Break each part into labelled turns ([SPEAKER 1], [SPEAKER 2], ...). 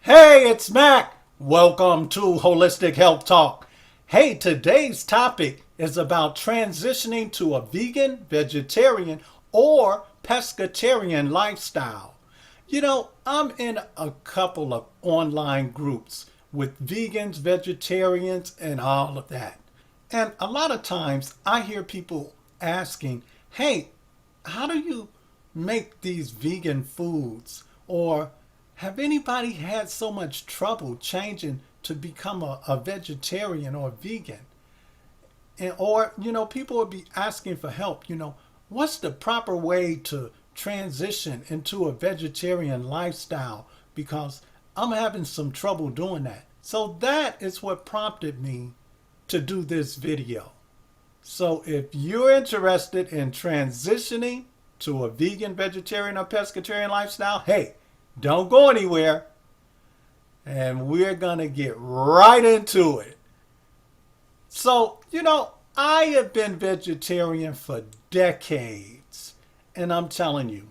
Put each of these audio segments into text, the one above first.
[SPEAKER 1] Hey, it's Mac. Welcome to Holistic Health Talk. Hey, today's topic is about transitioning to a vegan, vegetarian, or pescatarian lifestyle. I'm in a couple of online groups with vegans, vegetarians, and all of that. And a lot of times I hear people asking, hey, how do you make these vegan foods? Or have anybody had so much trouble changing to become a vegetarian or vegan? Or people would be asking for help. What's the proper way to transition into a vegetarian lifestyle? Because I'm having some trouble doing that. So that is what prompted me to do this video. So if you're interested in transitioning to a vegan, vegetarian, or pescatarian lifestyle, hey, don't go anywhere. And we're going to get right into it. So, I have been vegetarian for decades. And I'm telling you,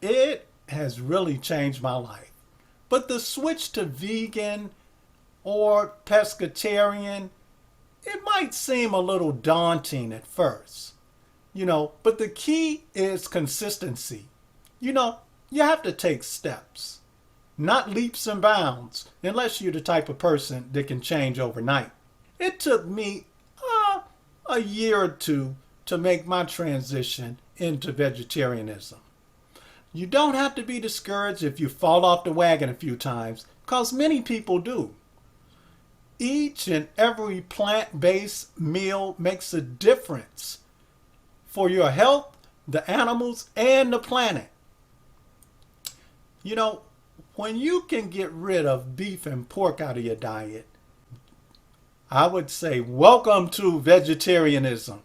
[SPEAKER 1] it has really changed my life. But the switch to vegan or pescatarian, it might seem a little daunting at first, but the key is consistency. You have to take steps, not leaps and bounds, unless you're the type of person that can change overnight. It took me a year or two to make my transition into vegetarianism. You don't have to be discouraged if you fall off the wagon a few times, because many people do. Each and every plant-based meal makes a difference for your health, the animals, and the planet. When you can get rid of beef and pork out of your diet, I would say welcome to vegetarianism.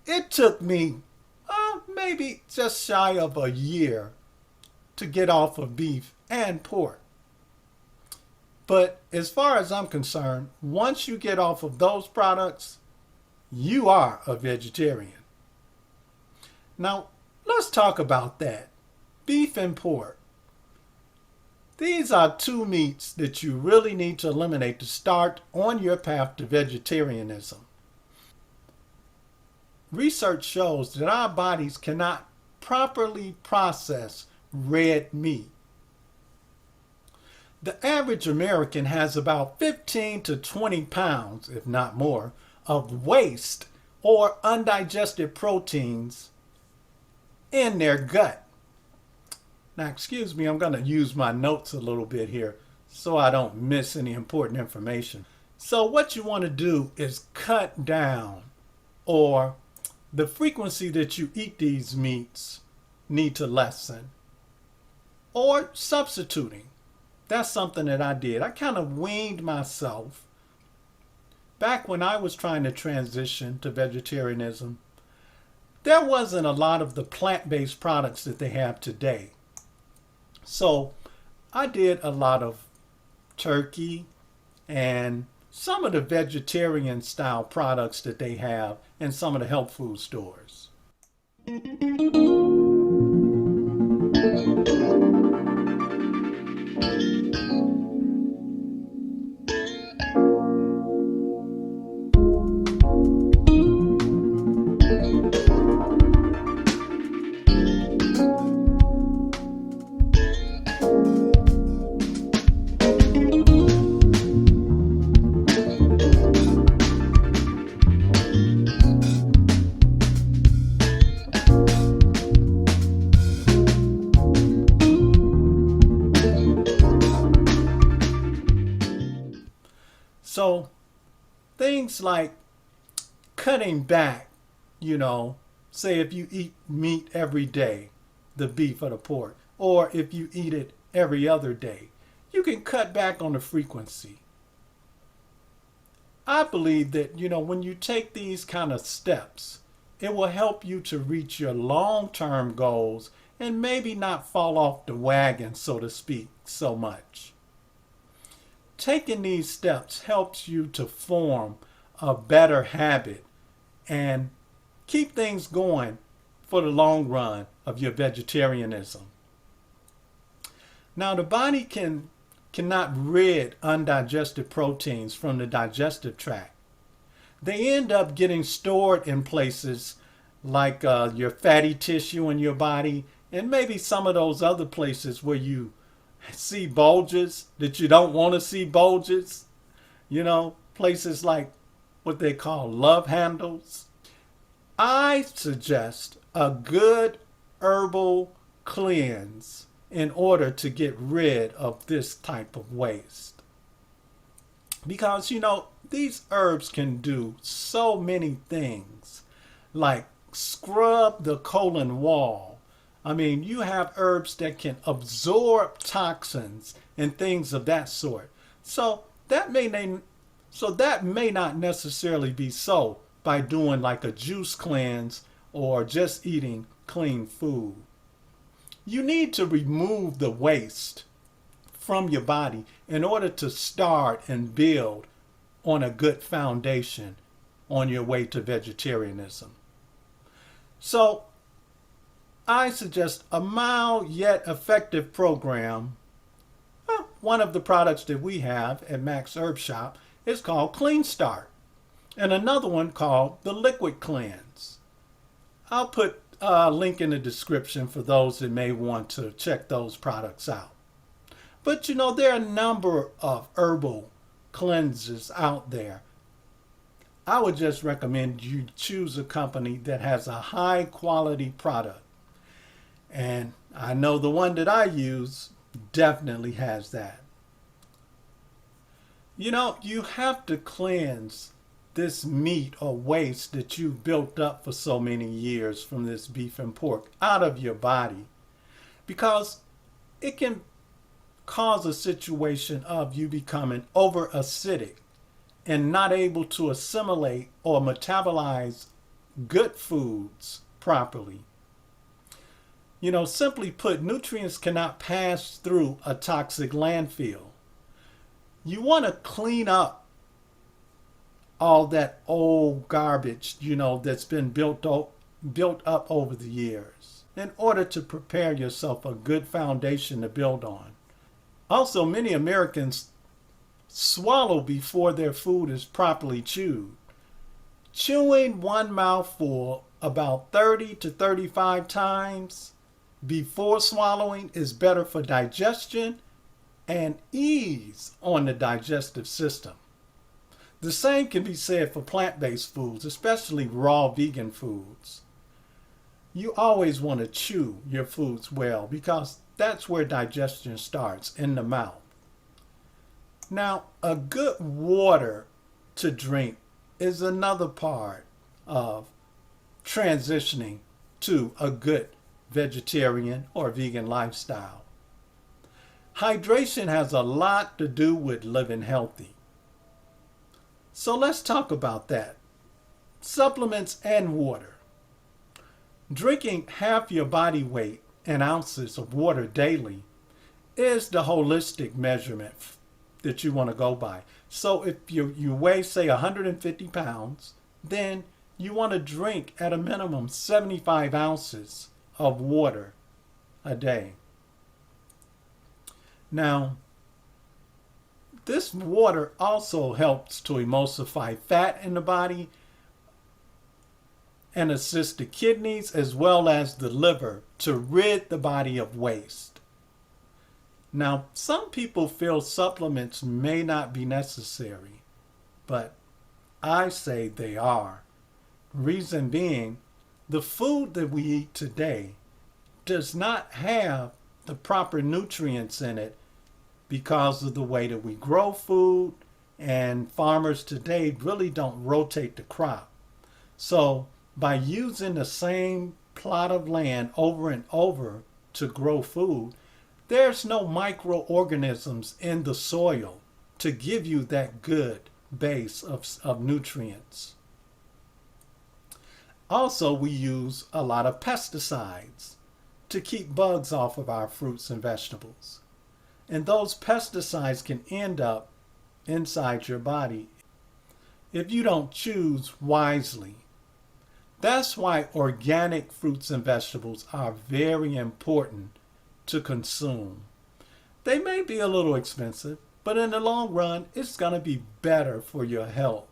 [SPEAKER 1] It took me maybe just shy of a year to get off of beef and pork. But as far as I'm concerned, once you get off of those products, you are a vegetarian. Now, let's talk about that. Beef and pork. These are two meats that you really need to eliminate to start on your path to vegetarianism. Research shows that our bodies cannot properly process red meat. The average American has about 15 to 20 pounds, if not more, of waste or undigested proteins in their gut. Now, excuse me, I'm going to use my notes a little bit here so I don't miss any important information. So what you want to do is cut down, or the frequency that you eat these meats need to lessen. Or substituting. That's something that I did. I kind of weaned myself. Back when I was trying to transition to vegetarianism, there wasn't a lot of the plant-based products that they have today. So I did a lot of turkey and some of the vegetarian style products that they have in some of the health food stores. So things like cutting back, say if you eat meat every day, the beef or the pork, or if you eat it every other day, you can cut back on the frequency. I believe that, when you take these kind of steps, it will help you to reach your long-term goals and maybe not fall off the wagon, so to speak, so much. Taking these steps helps you to form a better habit and keep things going for the long run of your vegetarianism. Now the body cannot rid undigested proteins from the digestive tract. They end up getting stored in places like your fatty tissue in your body, and maybe some of those other places where you see bulges that you don't want to see bulges. Places like what they call love handles. I suggest a good herbal cleanse in order to get rid of this type of waste. Because, these herbs can do so many things, like scrub the colon wall. I mean, you have herbs that can absorb toxins and things of that sort. So that may not necessarily be so by doing like a juice cleanse or just eating clean food. You need to remove the waste from your body in order to start and build on a good foundation on your way to vegetarianism. So I suggest a mild yet effective program. One of the products that we have at Max Herb Shop is called Clean Start, and another one called the Liquid Cleanse. I'll put a link in the description for those that may want to check those products out. But there are a number of herbal cleanses out there. I would just recommend you choose a company that has a high quality product. And I know the one that I use definitely has that. You have to cleanse this meat or waste that you've built up for so many years from this beef and pork out of your body, because it can cause a situation of you becoming over acidic and not able to assimilate or metabolize good foods properly. Simply put, nutrients cannot pass through a toxic landfill. You want to clean up all that old garbage, that's been built up over the years in order to prepare yourself a good foundation to build on. Also, many Americans swallow before their food is properly chewed. Chewing one mouthful about 30 to 35 times before swallowing is better for digestion and ease on the digestive system. The same can be said for plant-based foods, especially raw vegan foods. You always want to chew your foods well, because that's where digestion starts, in the mouth. Now, a good water to drink is another part of transitioning to a good vegetarian or vegan lifestyle. Hydration has a lot to do with living healthy. So let's talk about that. Supplements and water. Drinking half your body weight in ounces of water daily is the holistic measurement that you want to go by. So if you weigh, say, 150 pounds, then you want to drink at a minimum 75 ounces of water a day. Now, this water also helps to emulsify fat in the body and assist the kidneys as well as the liver to rid the body of waste. Now, some people feel supplements may not be necessary, but I say they are. Reason being, the food that we eat today does not have the proper nutrients in it because of the way that we grow food, and farmers today really don't rotate the crop. So by using the same plot of land over and over to grow food, there's no microorganisms in the soil to give you that good base of nutrients. Also, we use a lot of pesticides to keep bugs off of our fruits and vegetables. And those pesticides can end up inside your body if you don't choose wisely. That's why organic fruits and vegetables are very important to consume. They may be a little expensive, but in the long run, it's going to be better for your health.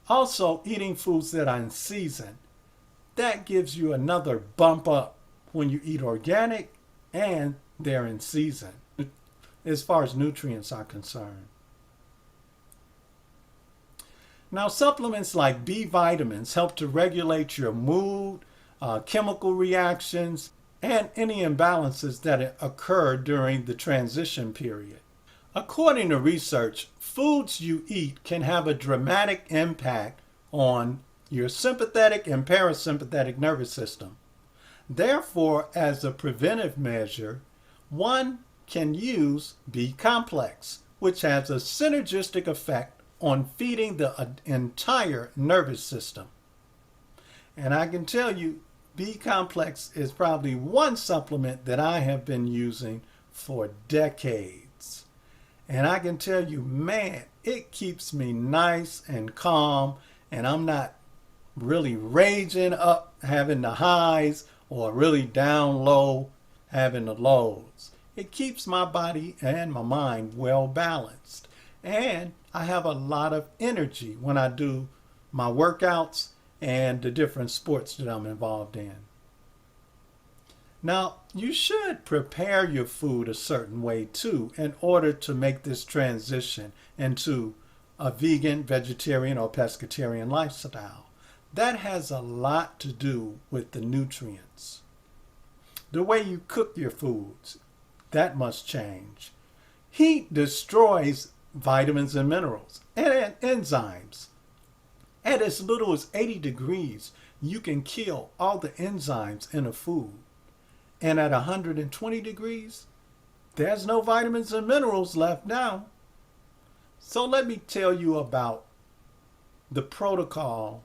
[SPEAKER 1] Also, eating foods that are in season, that gives you another bump up when you eat organic and they're in season as far as nutrients are concerned. Now, supplements like B vitamins help to regulate your mood, chemical reactions, and any imbalances that occur during the transition period. According to research, foods you eat can have a dramatic impact on your sympathetic and parasympathetic nervous system. Therefore, as a preventive measure, one can use B complex, which has a synergistic effect on feeding the entire nervous system. And I can tell you, B complex is probably one supplement that I have been using for decades. And I can tell you, man, it keeps me nice and calm, and I'm not really raging up having the highs or really down low having the lows. It keeps my body and my mind well balanced. And I have a lot of energy when I do my workouts and the different sports that I'm involved in. Now, you should prepare your food a certain way too in order to make this transition into a vegan, vegetarian, or pescatarian lifestyle. That has a lot to do with the nutrients. The way you cook your foods, that must change. Heat destroys vitamins and minerals and enzymes. At as little as 80 degrees, you can kill all the enzymes in a food. And at 120 degrees, there's no vitamins and minerals left now. So let me tell you about the protocol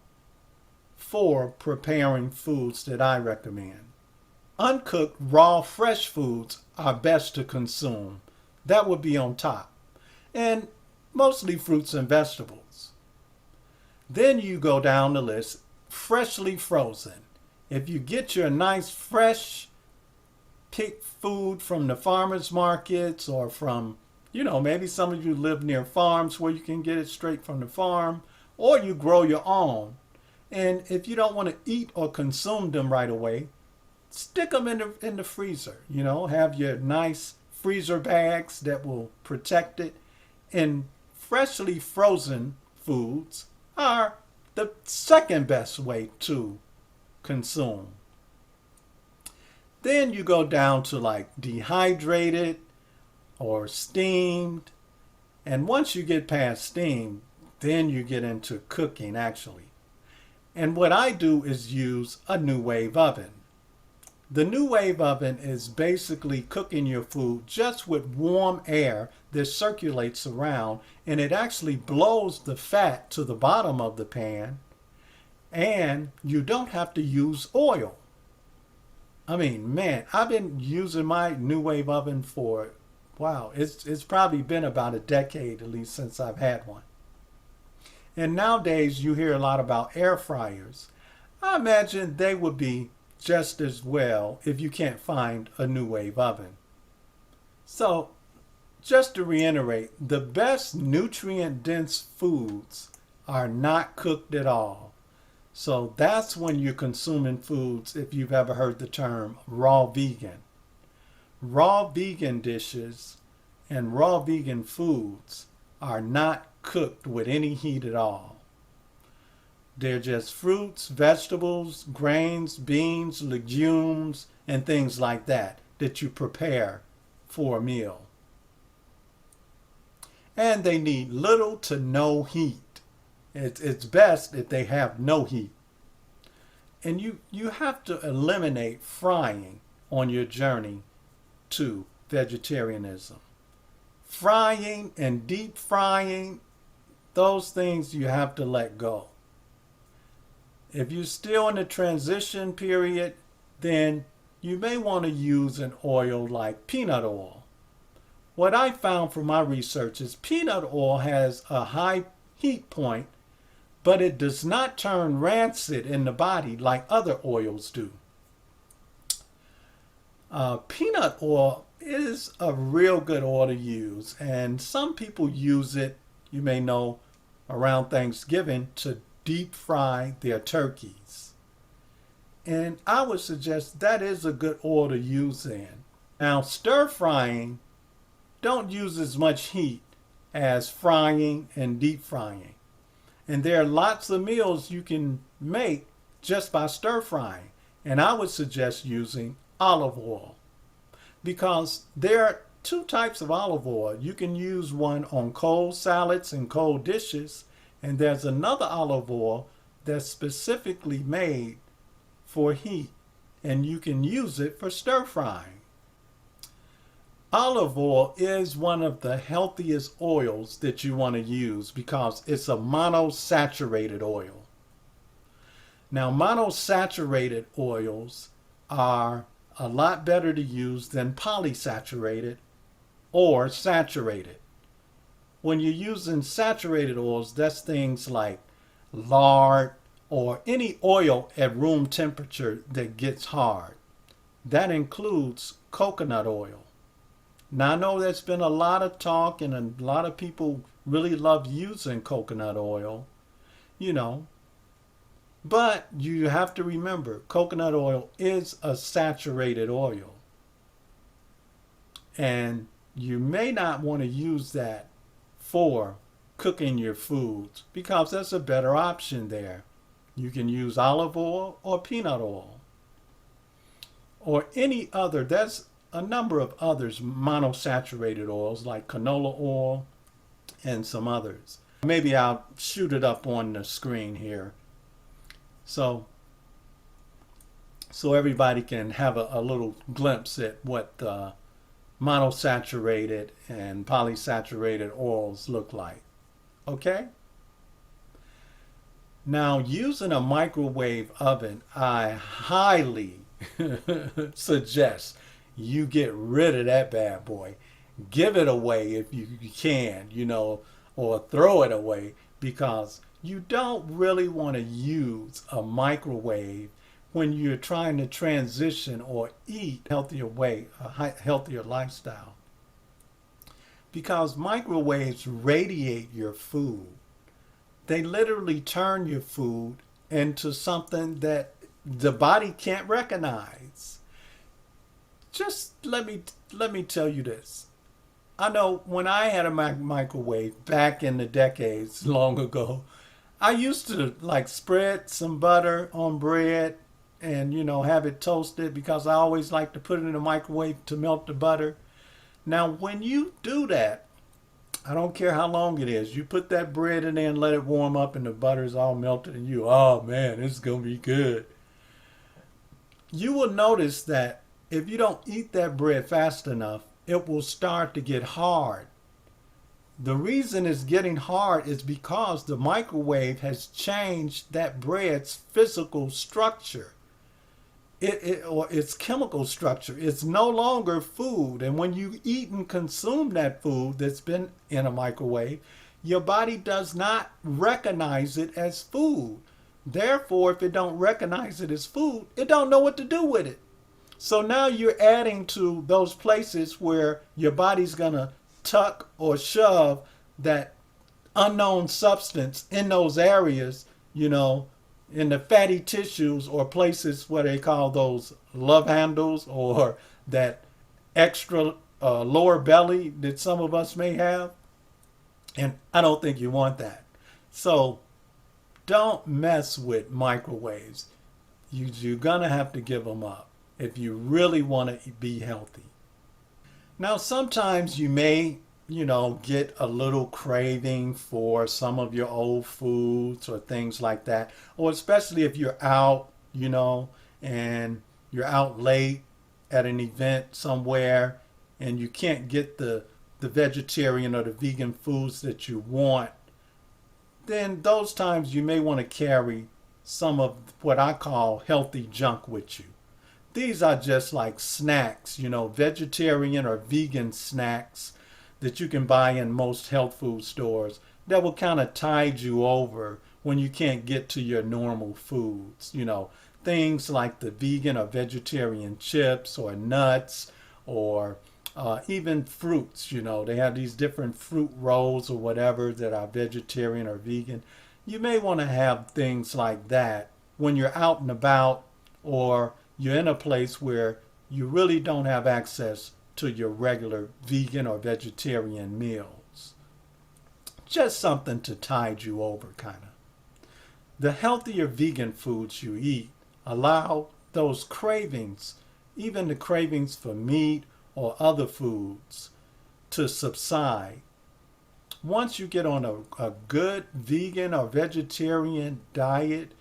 [SPEAKER 1] for preparing foods that I recommend. Uncooked, raw, fresh foods are best to consume. That would be on top. And mostly fruits and vegetables. Then you go down the list, freshly frozen. If you get your nice fresh picked food from the farmers markets or from, maybe some of you live near farms where you can get it straight from the farm, or you grow your own. And if you don't want to eat or consume them right away, stick them in the freezer. Have your nice freezer bags that will protect it. And freshly frozen foods are the second best way to consume. Then you go down to like dehydrated or steamed. And once you get past steamed, then you get into cooking actually. And what I do is use a new wave oven. The new wave oven is basically cooking your food just with warm air that circulates around, and it actually blows the fat to the bottom of the pan, and you don't have to use oil. I mean, man, I've been using my new wave oven for, it's probably been about a decade at least since I've had one. And nowadays you hear a lot about air fryers. I imagine they would be just as well if you can't find a new wave oven. So, just to reiterate, the best nutrient-dense foods are not cooked at all. So that's when you're consuming foods, if you've ever heard the term raw vegan. Raw vegan dishes and raw vegan foods are not cooked with any heat at all. They're just fruits, vegetables, grains, beans, legumes, and things like that you prepare for a meal. And they need little to no heat. It's best if they have no heat. And you have to eliminate frying on your journey to vegetarianism. Frying and deep frying, those things you have to let go. If you're still in the transition period, then you may want to use an oil like peanut oil. What I found from my research is peanut oil has a high heat point, but it does not turn rancid in the body like other oils do. Peanut oil is a real good oil to use, and some people use it, you may know, around Thanksgiving to deep fry their turkeys. And I would suggest that is a good oil to use in. Now, stir frying don't use as much heat as frying and deep frying. And there are lots of meals you can make just by stir frying. And I would suggest using olive oil because there are two types of olive oil. You can use one on cold salads and cold dishes, and there's another olive oil that's specifically made for heat, and you can use it for stir frying. Olive oil is one of the healthiest oils that you want to use because it's a monosaturated oil. Now, monosaturated oils are a lot better to use than polysaturated or saturated. When you're using saturated oils, that's things like lard or any oil at room temperature that gets hard. That includes coconut oil. Now, I know there's been a lot of talk and a lot of people really love using coconut oil, you know, but you have to remember coconut oil is a saturated oil. And you may not want to use that for cooking your foods because that's a better option there. You can use olive oil or peanut oil or any other. There's a number of others, monosaturated oils like canola oil and some others. Maybe I'll shoot it up on the screen here so everybody can have a little glimpse at what monosaturated and polysaturated oils look like. Okay? Now, using a microwave oven, I highly suggest you get rid of that bad boy. Give it away if you can, or throw it away because you don't really want to use a microwave when you're trying to transition or eat a healthier way, a healthier lifestyle. Because microwaves radiate your food. They literally turn your food into something that the body can't recognize. Just let me tell you this. I know when I had a microwave back in the decades long ago, I used to like spread some butter on bread and have it toasted because I always like to put it in the microwave to melt the butter. Now when you do that, I don't care how long it is, you put that bread in there and let it warm up and the butter's all melted and oh man, it's gonna be good. You will notice that if you don't eat that bread fast enough, it will start to get hard. The reason it's getting hard is because the microwave has changed that bread's physical structure. Or its chemical structure. It's no longer food. And when you eat and consume that food that's been in a microwave, your body does not recognize it as food. Therefore, if it don't recognize it as food, it don't know what to do with it. So now you're adding to those places where your body's going to tuck or shove that unknown substance in those areas, in the fatty tissues or places where they call those love handles or that extra lower belly that some of us may have. And I don't think you want that. So don't mess with microwaves. You're going to have to give them up if you really want to be healthy. Now, sometimes you may, get a little craving for some of your old foods or things like that. Or especially if you're out, and you're out late at an event somewhere and you can't get the vegetarian or the vegan foods that you want, then those times you may want to carry some of what I call healthy junk with you. These are just like snacks, vegetarian or vegan snacks that you can buy in most health food stores that will kind of tide you over when you can't get to your normal foods. Things like the vegan or vegetarian chips or nuts or Even fruits, they have these different fruit rolls or whatever that are vegetarian or vegan. You may want to have things like that when you're out and about, or you're in a place where you really don't have access to your regular vegan or vegetarian meals. Just something to tide you over, kind of. The healthier vegan foods you eat allow those cravings, even the cravings for meat or other foods, to subside. Once you get on a good vegan or vegetarian diet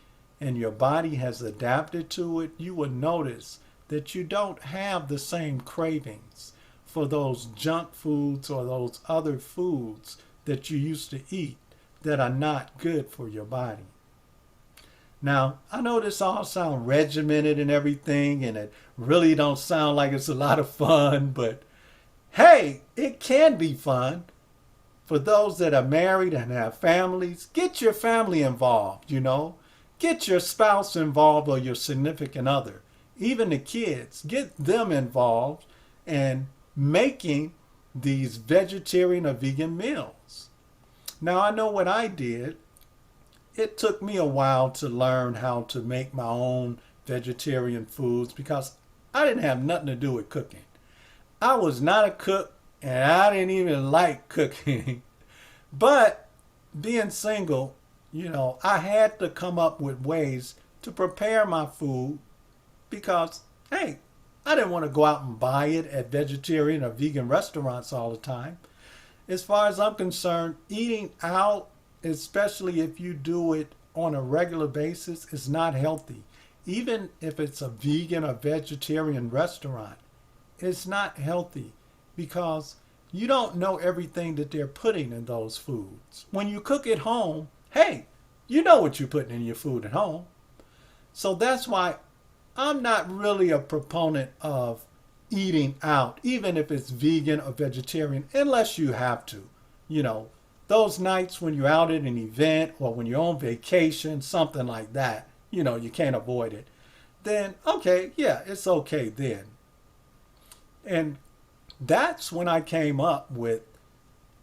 [SPEAKER 1] and your body has adapted to it, you will notice that you don't have the same cravings for those junk foods or those other foods that you used to eat that are not good for your body. Now, I know this all sounds regimented and everything, and it really don't sound like it's a lot of fun, but hey, it can be fun. For those that are married and have families, get your family involved. Get your spouse involved or your significant other. Even the kids, get them involved in making these vegetarian or vegan meals. Now, I know what I did. It took me a while to learn how to make my own vegetarian foods because I didn't have nothing to do with cooking. I was not a cook and I didn't even like cooking. But being single, I had to come up with ways to prepare my food because, hey, I didn't want to go out and buy it at vegetarian or vegan restaurants all the time. As far as I'm concerned, eating out, especially if you do it on a regular basis, is not healthy. Even if it's a vegan or vegetarian restaurant, it's not healthy because you don't know everything that they're putting in those foods. When you cook at home, hey, you know what you're putting in your food at home. So that's why I'm not really a proponent of eating out, even if it's vegan or vegetarian, unless you have to. Those nights when you're out at an event or when you're on vacation, something like that, you can't avoid it. Then, okay, yeah, it's okay then. And that's when I came up with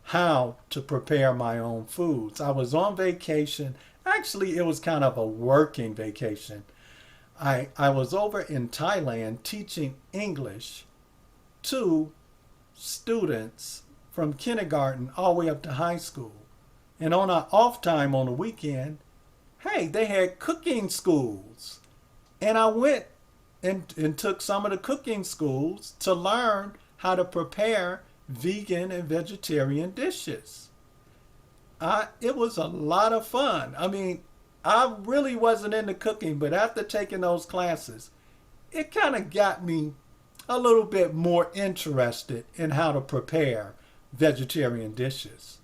[SPEAKER 1] how to prepare my own foods. I was on vacation. Actually, it was kind of a working vacation. I was over in Thailand teaching English to students from kindergarten all the way up to high school. And on our off time on the weekend, hey, they had cooking schools. And I went and took some of the cooking schools to learn how to prepare vegan and vegetarian dishes. It was a lot of fun. I mean, I really wasn't into cooking, but after taking those classes, it kind of got me a little bit more interested in how to prepare vegetarian dishes.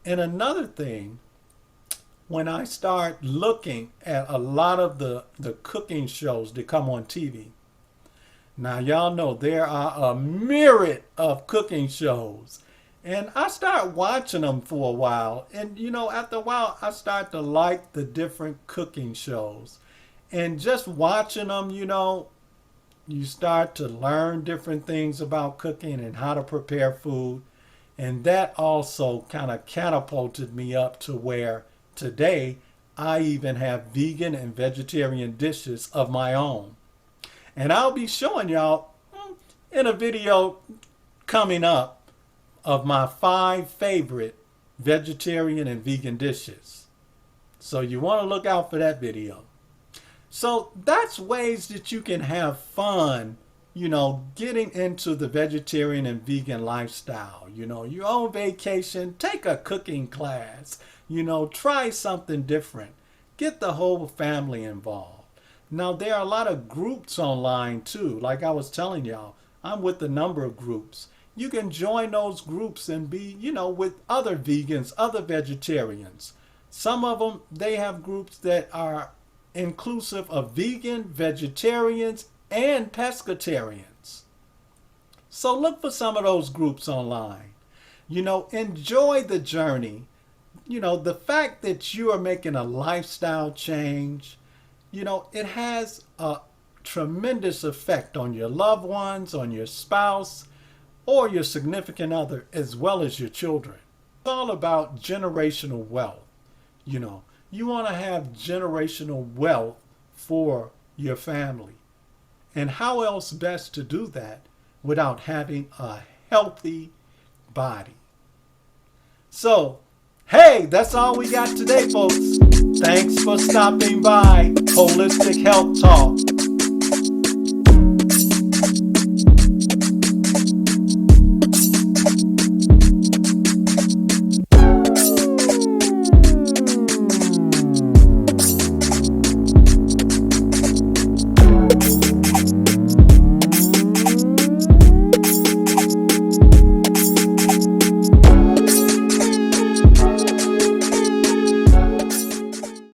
[SPEAKER 1] And another thing, when I start looking at a lot of the cooking shows that come on TV, now y'all know there are a myriad of cooking shows. And I start watching them for a while. And after a while, I start to like the different cooking shows. And just watching them, you start to learn different things about cooking and how to prepare food. And that also kind of catapulted me up to where today I even have vegan and vegetarian dishes of my own. And I'll be showing y'all in a video coming up of my 5 favorite vegetarian and vegan dishes. So you want to look out for that video. So that's ways that you can have fun, getting into the vegetarian and vegan lifestyle. You're on vacation, take a cooking class, try something different. Get the whole family involved. Now, there are a lot of groups online too. Like I was telling y'all, I'm with a number of groups. You can join those groups and be, with other vegans, other vegetarians. Some of them, they have groups that are inclusive of vegan, vegetarians, and pescatarians. So look for some of those groups online. Enjoy the journey. The fact that you are making a lifestyle change, it has a tremendous effect on your loved ones, on your spouse, or your significant other, as well as your children. It's all about generational wealth. You know, you want to have generational wealth for your family. And how else best to do that without having a healthy body? So, hey, that's all we got today, folks. Thanks for stopping by Holistic Health Talk.